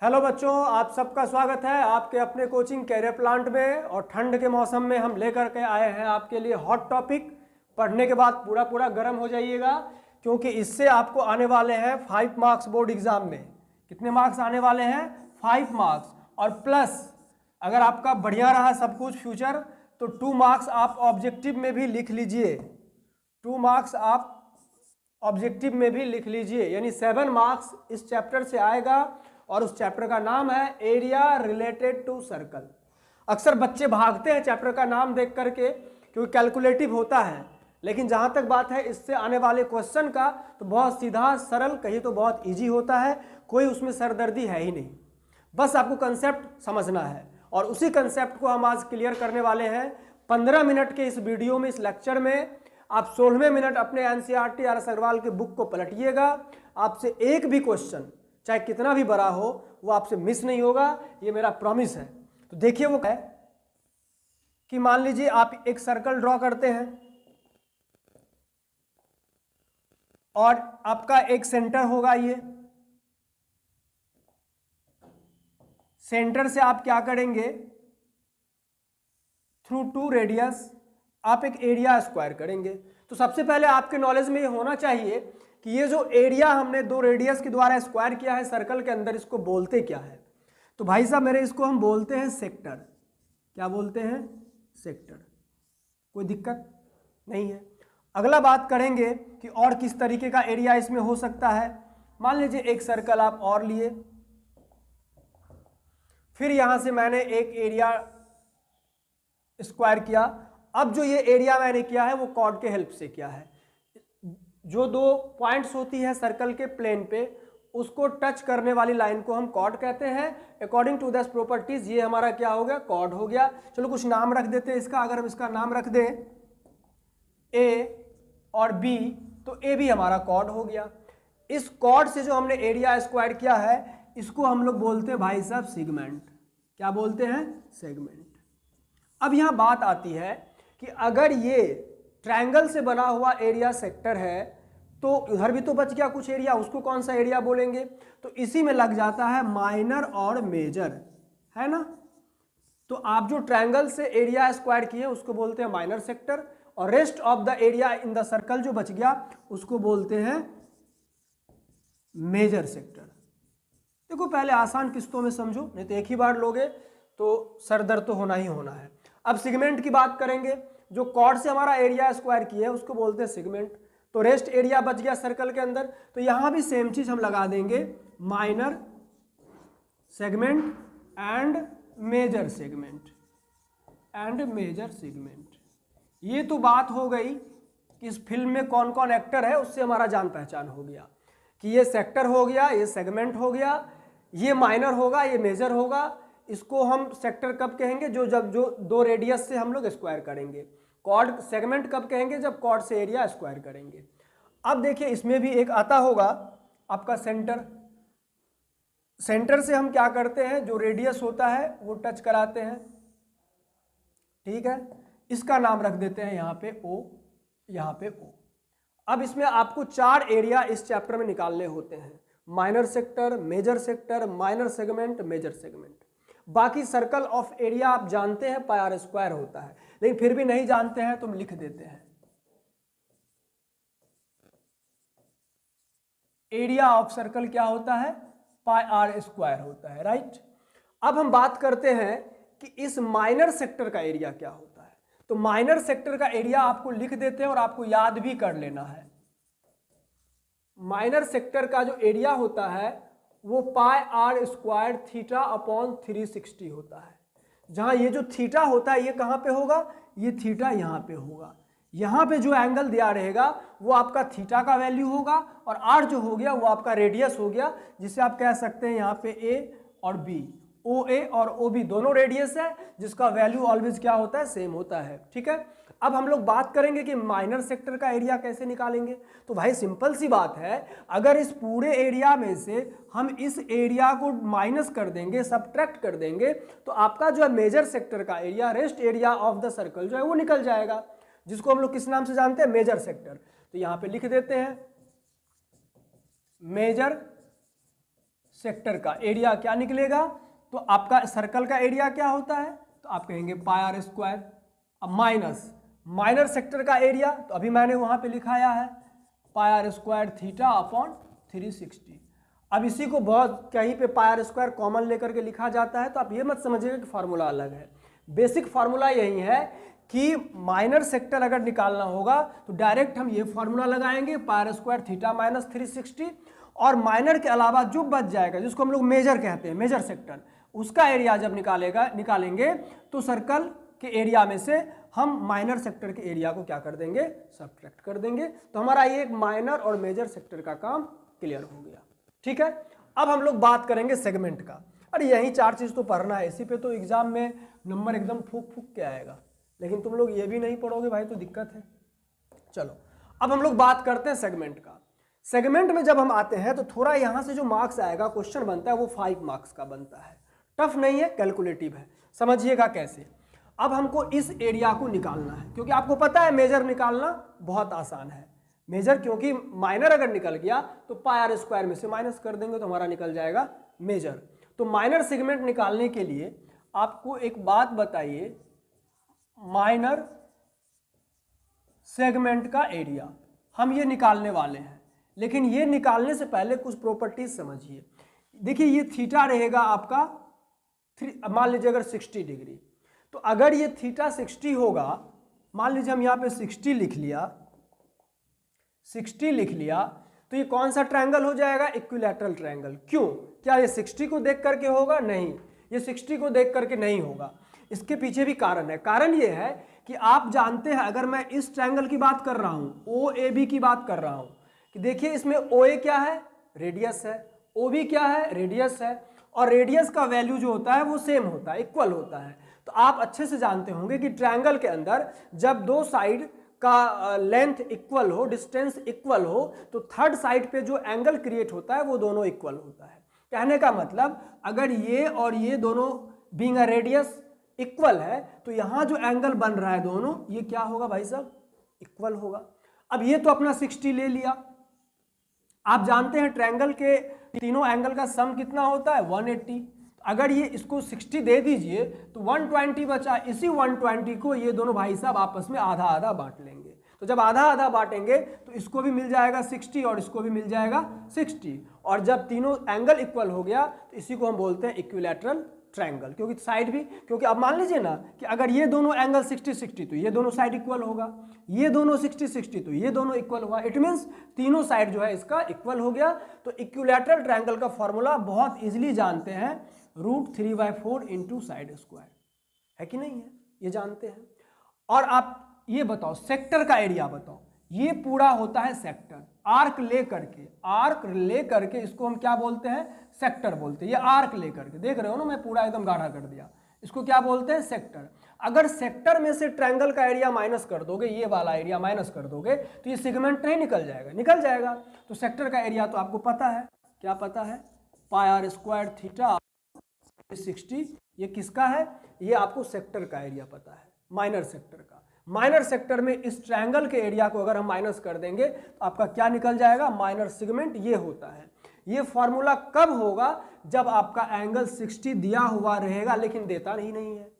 Hello बच्चों, आप सबका स्वागत है आपके अपने कोचिंग कैरियर प्लांट में। और ठंड के मौसम में हम लेकर के आए हैं आपके लिए हॉट टॉपिक। पढ़ने के बाद पूरा पूरा गर्म हो जाइएगा, क्योंकि इससे आपको आने वाले हैं 5 मार्क्स बोर्ड एग्जाम में। कितने मार्क्स आने वाले हैं? 5 मार्क्स। और प्लस अगर आपका बढ़िया रहा सब कुछ फ्यूचर तो 2 मार्क्स आप ऑब्जेक्टिव में भी लिख लीजिए। 2 मार्क्स आप ऑब्जेक्टिव में भी लिख लीजिए, यानी 7 मार्क्स इस चैप्टर से आएगा। और उस चैप्टर का नाम है एरिया रिलेटेड टू सर्कल। अक्सर बच्चे भागते हैं चैप्टर का नाम देख करके, क्योंकि कैलकुलेटिव होता है, लेकिन जहां तक बात है इससे आने वाले क्वेश्चन का, तो बहुत सीधा सरल, कहीं तो बहुत इजी होता है। कोई उसमें सरदर्दी है ही नहीं, बस आपको कंसेप्ट समझना है। और उसी कंसेप्ट को हम आज क्लियर करने वाले हैं 15 मिनट के इस वीडियो में, इस लेक्चर में। आप 16वें मिनट अपने एनसीईआरटी आर एस अग्रवाल के बुक को पलटिएगा। आपसे एक भी क्वेश्चन चाहे कितना भी बड़ा हो वो आपसे मिस नहीं होगा, ये मेरा प्रॉमिस है। तो देखिए वो है कि मान लीजिए आप एक सर्कल ड्रॉ करते हैं और आपका एक सेंटर होगा। ये सेंटर से आप क्या करेंगे, थ्रू 2 रेडियस आप एक एरिया स्क्वायर करेंगे। तो सबसे पहले आपके नॉलेज में ये होना चाहिए कि ये जो एरिया हमने 2 रेडियस के द्वारा स्क्वायर किया है सर्कल के अंदर, इसको बोलते क्या है? तो भाई साहब मेरे इसको हम बोलते हैं सेक्टर। क्या बोलते हैं? सेक्टर। कोई दिक्कत नहीं है। अगला बात करेंगे कि और किस तरीके का एरिया इसमें हो सकता है। मान लीजिए एक सर्कल आप और लिए, फिर यहां से मैंने एक एरिया स्क्वायर किया। अब जो ये एरिया मैंने किया है वो कॉर्ड के हेल्प से किया है। जो 2 पॉइंट्स होती है सर्कल के प्लेन पे, उसको टच करने वाली लाइन को हम कॉर्ड कहते हैं। अकॉर्डिंग टू दिस प्रॉपर्टीज ये हमारा क्या हो गया? कॉर्ड हो गया। चलो कुछ नाम रख देते हैं इसका। अगर हम इसका नाम रख दें ए और बी, तो ए भी हमारा कॉर्ड हो गया। इस कॉर्ड से जो हमने एरिया स्क्वायर किया है, इसको हम लोग बोलते हैं भाई साहब सेगमेंट। क्या बोलते हैं? सेगमेंट। अब यहां बात आती है कि अगर ये ट्रायंगल से बना हुआ एरिया सेक्टर है, तो उधर भी तो बच गया कुछ एरिया, उसको कौन सा एरिया बोलेंगे? तो इसी में लग जाता है माइनर और मेजर, है ना। तो आप जो ट्रायंगल से एरिया स्क्वायर किए उसको बोलते हैं माइनर सेक्टर, और rest of the area in the circle जो बच गया उसको बोलते हैं मेजर सेक्टर। देखो पहले आसान किस्तों में समझो, नहीं तो एक ही बार लोगे तो सरदर्द तो होना ही होना है। अब सेगमेंट की बात करेंगे। जो कॉर्ड से हमारा एरिया स्क्वायर किया है उसको बोलते हैं सेगमेंट। तो रेस्ट एरिया बच गया सर्कल के अंदर, तो यहां भी सेम चीज हम लगा देंगे, minor segment and major segment, and major segment. ये तो बात हो गई कि इस फिल्म में कौन कौन एक्टर है, उससे हमारा जान पहचान हो गया कि ये सेक्टर हो गया, ये सेगमेंट हो गया, ये माइनर होगा, ये मेजर होगा। इसको हम सेक्टर कब कहेंगे? जब 2 रेडियस से हम लोग स्क्वायर करेंगे। कॉर्ड सेगमेंट कब कहेंगे? जब कॉर्ड से एरिया स्क्वायर करेंगे। अब देखिए इसमें भी एक आता होगा आपका सेंटर। सेंटर से हम क्या करते हैं, जो रेडियस होता है वो टच कराते हैं, ठीक है। इसका नाम रख देते हैं यहाँ पे O, यहाँ पे O। अब इसमें आपको 4 एरिया इस चैप्टर में निकालने होते हैं, minor sector, major sector, minor segment, major segment. बाकी सर्कल ऑफ एरिया आप जानते हैं पाई आर स्क्वायर होता है, लेकिन फिर भी नहीं जानते हैं तो हम लिख देते हैं एरिया ऑफ सर्कल क्या होता है? पाई आर स्क्वायर होता है, राइट। अब हम बात करते हैं कि इस माइनर सेक्टर का एरिया क्या होता है। तो माइनर सेक्टर का एरिया आपको लिख देते हैं और आपको याद भी कर लेना है। माइनर सेक्टर का जो एरिया होता है वो पाई आर स्क्वायर थीटा अपॉन 360 होता है। जहां ये जो थीटा होता है ये कहां पे होगा? ये थीटा यहां पे होगा। यहां पे जो एंगल दिया रहेगा वो आपका थीटा का वैल्यू होगा, और आर जो हो गया वो आपका रेडियस हो गया, जिसे आप कह सकते हैं यहाँ पे ए और बी। ओ ए और ओ बी दोनों रेडियस है, जिसका वैल्यू ऑलवेज क्या होता है? सेम होता है, ठीक है। अब हम लोग बात करेंगे कि माइनर सेक्टर का एरिया कैसे निकालेंगे। तो भाई सिंपल सी बात है, अगर इस पूरे एरिया में से हम इस एरिया को माइनस कर देंगे, सबट्रैक्ट कर देंगे, तो आपका जो है मेजर सेक्टर का area, rest area of the circle जो है वो निकल जाएगा, जिसको हम लोग किस नाम से जानते हैं? Major sector. तो यहां पे लिख देते हैं मेजर सेक्टर का एरिया क्या निकलेगा, तो आपका सर्कल का एरिया क्या होता है, तो आप कहेंगे पाई आर स्क्वायर। अब माइनस माइनर सेक्टर का एरिया, तो अभी मैंने वहां पे लिखाया है पाई आर स्क्वायर थीटा अपॉन 360। अब इसी को बहुत कहीं पे पाई आर स्क्वायर कॉमन लेकर के लिखा जाता है, तो आप ये मत समझिएगा कि फार्मूला अलग है। बेसिक फार्मूला यही है कि माइनर सेक्टर अगर निकालना होगा तो डायरेक्ट हम ये फार्मूला लगाएंगे पाई आर स्क्वायर थीटा माइनस 360, और माइनर के अलावा जो बच जाएगा जिसको हम लोग मेजर कहते हैं, मेजर सेक्टर, उसका एरिया जब निकालेंगे तो सर्कल के एरिया में से हम माइनर सेक्टर के एरिया को क्या कर देंगे, सब्ट्रैक्ट कर देंगे। तो हमारा ये एक माइनर और मेजर सेक्टर का काम क्लियर हो गया। ठीक है, अब हम लोग बात करेंगे सेगमेंट का। अरे यही 4 चीज तो पढ़ना है, इसी पे तो एग्जाम में नंबर एकदम फूक फूक के आएगा, लेकिन तुम लोग ये भी नहीं पढ़ोगे भाई तो दिक्कत है। चलो अब हम लोग बात करते हैं सेगमेंट का। सेगमेंट में जब हम आते हैं तो थोड़ा यहां से जो मार्क्स आएगा, क्वेश्चन बनता है वो 5 मार्क्स का बनता है। टफ नहीं है, कैलकुलेटिव है। समझिएगा कैसे। अब हमको इस एरिया को निकालना है, क्योंकि आपको पता है मेजर निकालना बहुत आसान है। मेजर क्योंकि माइनर अगर निकल गया तो पाई आर स्क्वायर में से माइनस कर देंगे तो हमारा निकल जाएगा मेजर। तो माइनर सेगमेंट निकालने के लिए आपको एक बात बताइए, माइनर सेगमेंट का एरिया हम ये निकालने वाले हैं, लेकिन ये निकालने से पहले कुछ प्रॉपर्टीज समझिए। देखिए ये थीटा रहेगा आपका मान लीजिए अगर 60 डिग्री, तो अगर ये थीटा 60 होगा, मान लीजिए हम यहाँ पे 60 लिख लिया, तो ये कौन सा ट्रायंगल हो जाएगा, इक्विलैटरल ट्रायंगल। क्यों, क्या ये 60 को देख करके होगा, नहीं, ये 60 को देख करके नहीं होगा। इसके पीछे भी कारण है। कारण ये है कि आप जानते हैं, अगर मैं इस ट्रायंगल की बात कर रहा हूं, ओ ए बी की बात कर रहा हूं, कि देखिए इसमें ओ ए क्या है, रेडियस है, ओ बी क्या है, रेडियस है, और रेडियस का वैल्यू जो होता है वो सेम होता है, इक्वल होता है। तो आप अच्छे से जानते होंगे कि ट्रायंगल के अंदर जब दो साइड का लेंथ इक्वल हो, डिस्टेंस इक्वल हो, तो थर्ड साइड पे जो एंगल क्रिएट होता है वो दोनों इक्वल होता है। कहने का मतलब अगर ये और ये दोनों बीइंग अ रेडियस इक्वल है, तो यहां जो एंगल बन रहा है दोनों, ये क्या होगा भाई साहब, इक्वल होगा। अब ये तो अपना 60 ले लिया। आप जानते हैं ट्रायंगल के तीनों एंगल का सम कितना होता है, 180। अगर ये इसको 60 दे दीजिए तो 120 बचा। इसी 120 को ये दोनों भाई साहब आपस में आधा आधा बांट लेंगे। तो जब आधा आधा बांटेंगे तो इसको भी मिल जाएगा 60 और इसको भी मिल जाएगा 60, और जब तीनों एंगल इक्वल हो गया तो इसी को हम बोलते हैं इक्विलैटरल ट्रायंगल। क्योंकि साइड भी, क्योंकि अब मान लीजिए ना कि अगर ये दोनों एंगल 60-60 तो ये दोनों साइड इक्वल होगा, ये दोनों 60-60 तो ये दोनों इक्वल होगा। इट मीन्स तीनों साइड जो है इसका इक्वल हो गया। तो इक्विलैटरल ट्रायंगल का फॉर्मूला बहुत इजीली जानते हैं, √3/4 इंटू साइड स्क्वायर, है कि नहीं है, ये जानते हैं। और आप ये बताओ सेक्टर का एरिया बताओ, ये पूरा होता है सेक्टर, आर्क ले करके इसको हम क्या बोलते हैं, सेक्टर बोलते हैं। ये आर्क ले करके, देख रहे हो ना मैं पूरा एकदम गाढ़ा कर दिया, इसको क्या बोलते हैं, सेक्टर। अगर सेक्टर में से ट्रायंगल का एरिया माइनस कर दोगे, ये वाला एरिया माइनस कर दोगे, तो ये सेगमेंट नहीं निकल जाएगा, निकल जाएगा। तो सेक्टर का एरिया तो आपको पता है, क्या पता है, पाई आर स्क्वायर थीटा 60। ये किसका है, ये आपको सेक्टर का एरिया पता है, माइनर सेक्टर का। माइनर सेक्टर में इस ट्रायंगल के एरिया को अगर हम माइनस कर देंगे तो आपका क्या निकल जाएगा, माइनर सेगमेंट ये होता है। ये फॉर्मूला कब होगा, जब आपका एंगल 60 दिया हुआ रहेगा, लेकिन देता नहीं है,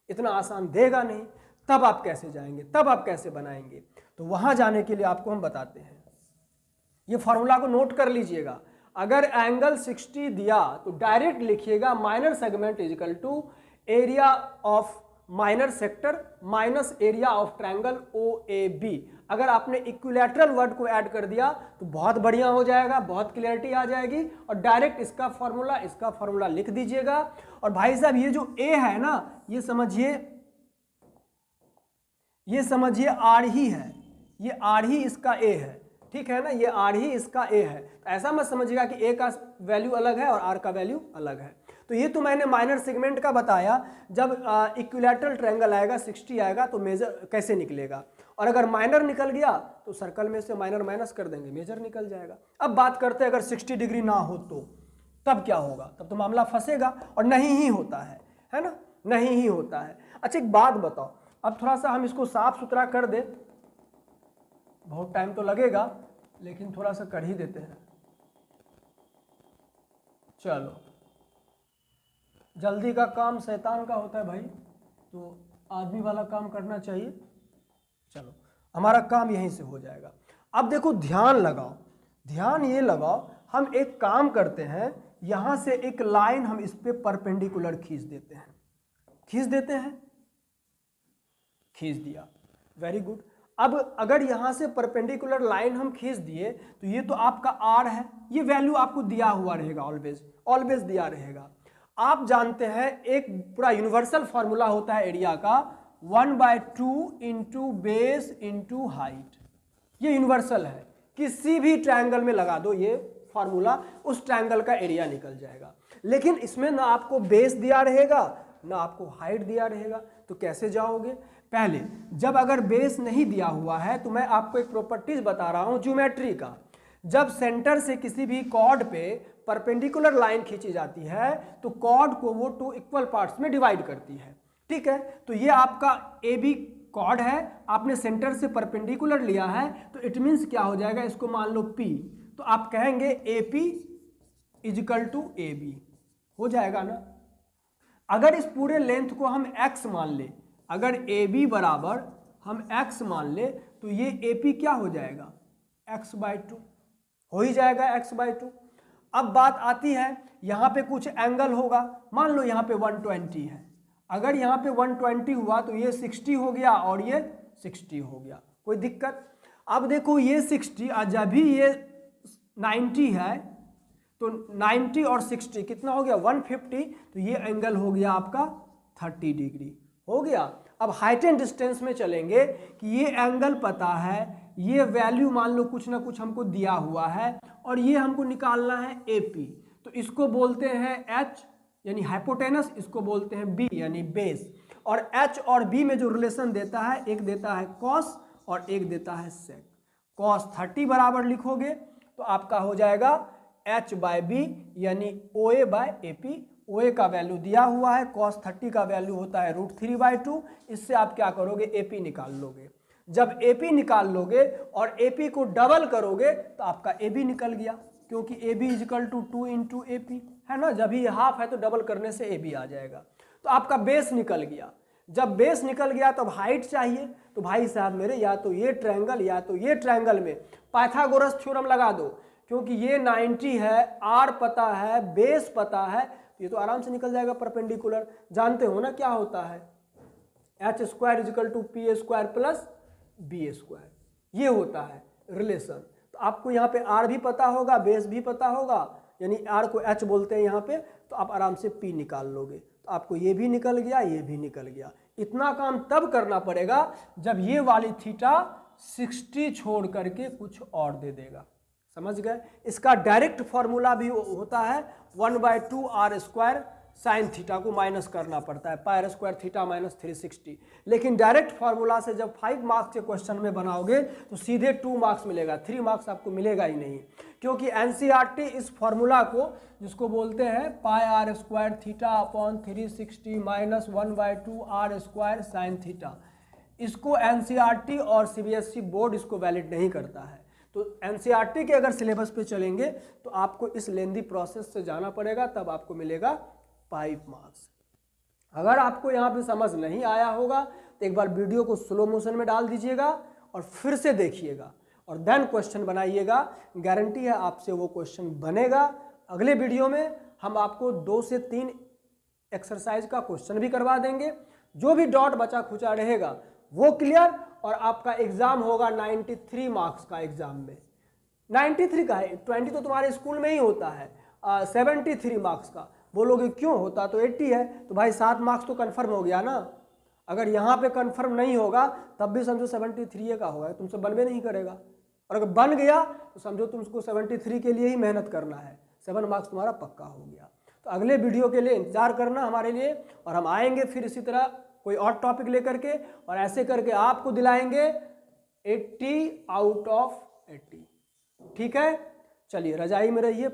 इतना आसान देगा नहीं, तब आप कैसे जाएंगे, तब आप कैसे बनाएंगे। तो वहां जाने के लिए आपको हम बताते हैं, ये फॉर्मूला को नोट कर लीजिएगा। अगर एंगल 60 दिया तो डायरेक्ट लिखिएगा minor segment is equal to area of minor sector minus area of triangle OAB। अगर आपने इक्विलैटरल वर्ड को ऐड कर दिया तो बहुत बढ़िया हो जाएगा, बहुत क्लियरिटी आ जाएगी, और डायरेक्ट इसका फॉर्मूला लिख दीजिएगा। और भाई साहब ये जो A है ना, ये समझिए R ही है, ये R ही इसका A है, ठीक है ना, ये R ही इसका A है। तो ऐसा मत समझिएगा कि A का वैल्यू अलग है और R का वैल्यू अलग है। तो ये तो मैंने माइनर सेगमेंट का बताया, जब इक्विलैटरल ट्रायंगल आएगा 60 आएगा तो मेजर कैसे निकलेगा, और अगर माइनर निकल गया तो सर्कल में से माइनर माइनस कर देंगे, मेजर निकल जाएगा। अब बात करते हैं अगर 60 डिग्री ना हो तो तब क्या होगा, तब तो मामला फंसेगा, और नहीं ही होता है ना, नहीं ही होता है। अच्छा एक बात बताओ, अब थोड़ा सा हम इसको साफ सुथरा कर दे, बहुत टाइम तो लगेगा लेकिन थोड़ा सा कर ही देते हैं। चलो, जल्दी का काम शैतान का होता है भाई, तो आदमी वाला काम करना चाहिए। चलो, हमारा काम यहीं से हो जाएगा। अब देखो, ध्यान लगाओ, ध्यान ये लगाओ, हम एक काम करते हैं, यहां से एक लाइन हम इस पे परपेंडिकुलर खींच देते हैं, खींच देते हैं, खींच दिया, वेरी गुड। अब अगर यहां से परपेंडिकुलर लाइन हम खींच दिए तो ये तो आपका आर है, ये वैल्यू आपको दिया हुआ रहेगा, ऑलवेज ऑलवेज दिया रहेगा। आप जानते हैं एक पूरा यूनिवर्सल फॉर्मूला होता है एरिया का, 1/2 इंटू बेस इंटू हाइट, ये यूनिवर्सल है, किसी भी ट्रायंगल में लगा दो ये फॉर्मूला, उस ट्रायंगल का एरिया निकल जाएगा। लेकिन इसमें ना आपको बेस दिया रहेगा ना आपको हाइट दिया रहेगा, तो कैसे जाओगे? पहले जब अगर बेस नहीं दिया हुआ है तो मैं आपको एक प्रॉपर्टीज बता रहा हूं ज्योमेट्री का, जब सेंटर से किसी भी कॉर्ड पे परपेंडिकुलर लाइन खींची जाती है तो कॉर्ड को वो 2 इक्वल पार्ट्स में डिवाइड करती है, ठीक है। तो ये आपका ए बी कॉर्ड है, आपने सेंटर से परपेंडिकुलर लिया है, तो इट मीन्स क्या हो जाएगा, इसको मान लो P, तो आप कहेंगे AP इजिकल टू AB, हो जाएगा ना। अगर इस पूरे लेंथ को हम x मान ले, अगर AB बराबर हम x मान ले, तो ये AP क्या हो जाएगा, x/2, हो ही जाएगा x/2। अब बात आती है, यहाँ पे कुछ एंगल होगा, मान लो यहाँ पे 120 है, अगर यहाँ पे 120 हुआ तो ये 60 हो गया और ये 60 हो गया, कोई दिक्कत? अब देखो ये 60 और जब भी ये 90 है तो 90 और 60 कितना हो गया, 150, तो ये एंगल हो गया आपका 30 डिग्री, हो गया। अब हाइट एंड डिस्टेंस में चलेंगे कि ये एंगल पता है, ये वैल्यू मान लो कुछ ना कुछ हमको दिया हुआ है और ये हमको निकालना है AP, तो इसको बोलते हैं H यानी हाइपोटेनस, इसको बोलते हैं B यानी बेस। और H और B में जो रिलेशन देता है, एक देता है कॉस और एक देता है सेक। कॉस 30 बराबर लिखोगे तो आपका हो जाएगा H/B यानी OA/AP। OA का वैल्यू दिया हुआ है, cos 30 का वैल्यू होता है √3/2। इससे आप क्या करोगे, AP निकाल लोगे। जब AP निकाल लोगे और AP को डबल करोगे तो आपका AB निकल गया, क्योंकि AB is equal to 2 into AP है ना, जब ये हाफ है तो डबल करने से AB आ जाएगा। तो आपका बेस निकल गया। जब बेस निकल गया तो अब हाइट चाहिए, तो भाई साहब मेरे या तो ये ट्रायंगल या तो ये ट्रायंगल में पाइथागोरस थ्योरम लगा दो, क्योंकि ये 90 है, R पता है, बेस पता है, ये तो आराम से निकल जाएगा परपेंडिकुलर। जानते हो ना क्या होता है, H² is equal to PA² plus BA², ये होता है रिलेशन। तो आपको यहाँ पे R भी पता होगा, बेस भी पता होगा, यानी R को H बोलते हैं यहाँ पे, तो आप आराम से P निकाल लोगे, तो आपको ये भी निकल गया, ये भी निकल गया। इतना काम तब करना पड़ेगा जब ये वाली थीटा 60 छोड़ करके कुछ और दे देगा, समझ गए। इसका डायरेक्ट फॉर्मूला भी होता है 1/2 R² साइन थीटा को माइनस करना पड़ता है, πr² थीटा माइनस 360। लेकिन डायरेक्ट फार्मूला से जब 5 मार्क्स के क्वेश्चन में बनाओगे तो सीधे 2 मार्क्स मिलेगा, 3 मार्क्स आपको मिलेगा ही नहीं, क्योंकि एनसीईआरटी इस फार्मूला को, जिसको बोलते हैं πr² theta upon 360 minus 1/2 R² sine theta, इसको एनसीईआरटी और सीबीएसई बोर्ड इसको वैलिड नहीं करता है। तो एनसीईआरटी के अगर सिलेबस पे चलेंगे तो आपको इस लेंदी प्रोसेस से जाना पड़ेगा, तब आपको मिलेगा 5 मार्क्स। अगर आपको यहाँ पे समझ नहीं आया होगा तो एक बार वीडियो को स्लो मोशन में डाल दीजिएगा और फिर से देखिएगा और देन क्वेश्चन बनाइएगा, गारंटी है आपसे वो क्वेश्चन बनेगा। अगले वीडियो में हम आपको 2 से 3 एक्सरसाइज का क्वेश्चन भी करवा देंगे, जो भी डॉट बचा खुचा रहेगा वो क्लियर, और आपका एग्जाम होगा 93 मार्क्स का। एग्जाम में 93 का है, 20 तो तुम्हारे स्कूल में ही होता है, 73 मार्क्स का। बोलोगे क्यों, होता तो 80 है, तो भाई 7 मार्क्स तो कंफर्म हो गया ना। अगर यहाँ पे कंफर्म नहीं होगा तब भी समझो 73 का होगा, तुमसे बनबे नहीं करेगा, और अगर बन गया तो समझो तुमको 73 के लिए ही मेहनत करना है, 7 मार्क्स तुम्हारा पक्का हो गया। तो अगले वीडियो के लिए इंतजार करना हमारे लिए, और हम आएंगे फिर इसी तरह कोई और टॉपिक लेकर के, और ऐसे करके आपको दिलाएंगे 80 आउट ऑफ 80। ठीक है, चलिए रजाई में रहिए।